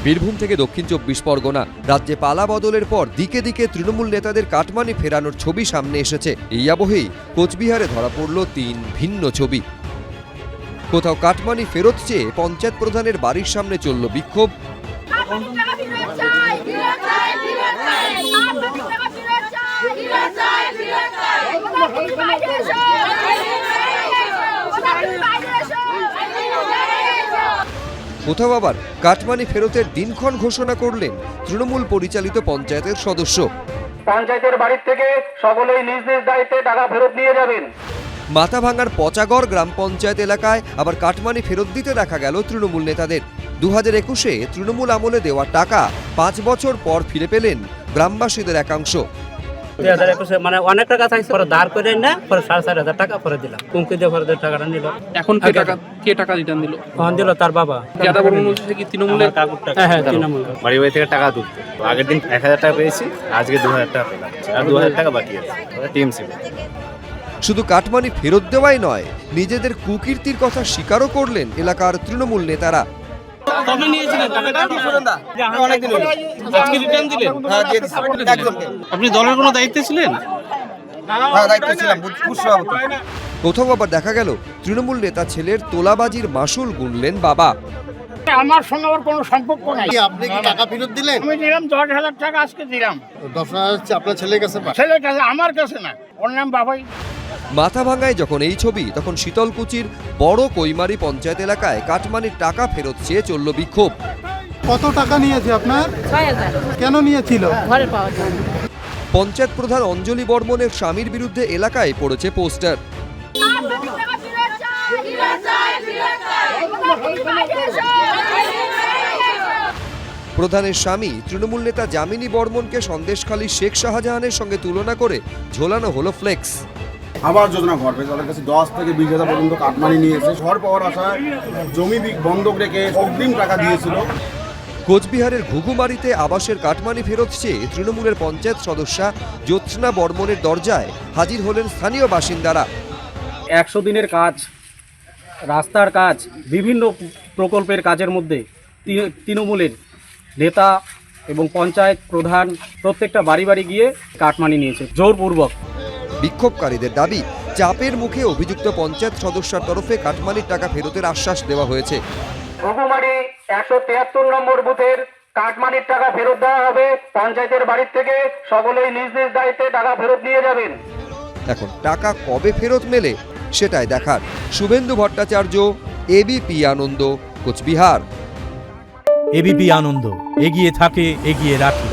বীরভূম থেকে দক্ষিণ 24 পরগনা। রাজ্যে পালা বদলের পর দিকে দিকে তৃণমূল নেতাদের কাটমানি ফেরানোর ছবি সামনে এসেছে। এই আবহেই কোচবিহারে ধরা পড়ল 3 ভিন্ন ছবি। কোথাও কাটমানি ফেরত চেয়ে পঞ্চায়েত প্রধানের বাড়ির সামনে চলল বিক্ষোভ। কোথাও আবার কাটমানি ফেরতের দিনক্ষণ ঘোষণা করলেন তৃণমূল পরিচালিত পঞ্চায়েতের সদস্য। পঞ্চায়েতের বাড়ির থেকে সকলেই নিজ নিজ দায়িত্বে টাকা ফেরত নিয়ে যাবেন। মাথাভাঙার পচাগড় গ্রাম পঞ্চায়েত এলাকায় আবার কাটমানি ফেরত দিতে দেখা গেল তৃণমূল নেতাদের। 2021-এ তৃণমূল আমলে দেওয়া টাকা 5 বছর পর ফিরে পেলেন গ্রামবাসীদের একাংশ। 2021-এ মানে অনেক টাকা চাইছে, পরে ধার করে না, পরে 4,500 টাকা পরে দিলাম। কুমকি দিয়ে পরে টাকাটা নিল। এখন কে টাকা রিটার্ন দিল? তখন দিল তার বাবা। যাদা বর্মন বলছে কি তৃণমূলের কাকুর টাকা? হ্যাঁ, তৃণমূল। বাড়ি থেকে টাকা তুলতে আগের দিন 1,000 টাকা পেয়েছি, আজকে 2,000 টাকা পেলাম, আর 2,000 টাকা বাকি আছে টিএমসি। শুধু কাটমানি ফেরত দেওয়াই নয়, নিজেদের কুকীর্তির কথা স্বীকারও করলেন এলাকার তৃণমূল নেতারা। কবে নিয়েছিলেন টাকাটা? অনেকদিন হলো। আজকে রিটার্ন দিলেন? হ্যাঁ, দিয়ে দিছি একজনকে। আপনি দলের কোনো দায়িত্বে ছিলেন? হ্যাঁ, দায়িত্ব ছিলাম, বুথ সভাপতি। কোথাও আবার দেখা গেল তৃণমূল নেতা ছেলের তোলাবাজির মাসুল গুনলেন বাবা। আমার সঙ্গে ওর কোনো সম্পর্ক নাই। আপনি কি টাকা ফেরত দিলেন? আমি দিলাম 10,000 টাকা, আজকে দিলাম। 10,000 হচ্ছে আপনার ছেলের কাছে? ছেলের কাছে, আমার কাছে না, ওর নাম বাবাই। মাথাভাঙায় যখন এই ছবি, তখন শীতলকুচির বড় কৈমারি পঞ্চায়েত এলাকায় কাটমানির টাকা ফেরত চেয়ে চলল বিক্ষোভ। কত টাকা নিয়েছে আপনার? 6,000 কেন নিয়েছিল? ঘরে পাওয়ার জন্য। পঞ্চায়েত প্রধান অঞ্জলি বর্মনের স্বামীর বিরুদ্ধে এলাকায় পড়েছে পোস্টার। প্রধানের স্বামী তৃণমূল নেতা যামিনী বর্মনকে সন্দেশখালী শেখ শাহজাহানের সঙ্গে তুলনা করে ঝোলানো হলো ফ্লেক্স। আবার যোজনা ঘর পেয়েছে, তাদের কাছে 10 থেকে 20,000 পর্যন্ত কাটমানি নিয়েছে। ঘর পাওয়ার আশায় জমি বন্ধক রেখে অগ্রিম টাকা দিয়েছিল। কোচবিহারের ঘুঘুমারিতে আবাসের কাটমানি ফেরত চেয়ে তৃণমূলের পঞ্চায়েত সদস্যা জ্যোৎস্না বর্মনের দরজায় হাজির হলেন স্থানীয় বাসিন্দারা। 100 দিনের কাজ, রাস্তার কাজ, বিভিন্ন প্রকল্পের কাজের মধ্যে তৃণমূলের নেতা এবং পঞ্চায়েত প্রধান প্রত্যেকটা বাড়ি বাড়ি গিয়ে কাটমানি নিয়েছে জোরপূর্বক। বিক্ষোভকারীদের দাবি, চাপের মুখে অভিযুক্ত পঞ্চায়েত সদস্যার তরফে কাটমানির টাকা ফেরতের আশ্বাস দেওয়া হয়েছে। ঘুঘুমারি 173 নম্বর বুথের কাটমানির টাকা ফেরত দেওয়া হবে। পঞ্চায়েতের বাড়ির থেকে সকলেই নিজ নিজ দায়িত্বে টাকা ফেরত নিয়ে যাবেন। এখন টাকা কবে ফেরত মেলে সেটাই দেখার। শুভেন্দু ভট্টাচার্য, এবিপি আনন্দ, কোচবিহার। এবিপি আনন্দ, এগিয়ে থাকে, এগিয়ে রাখে।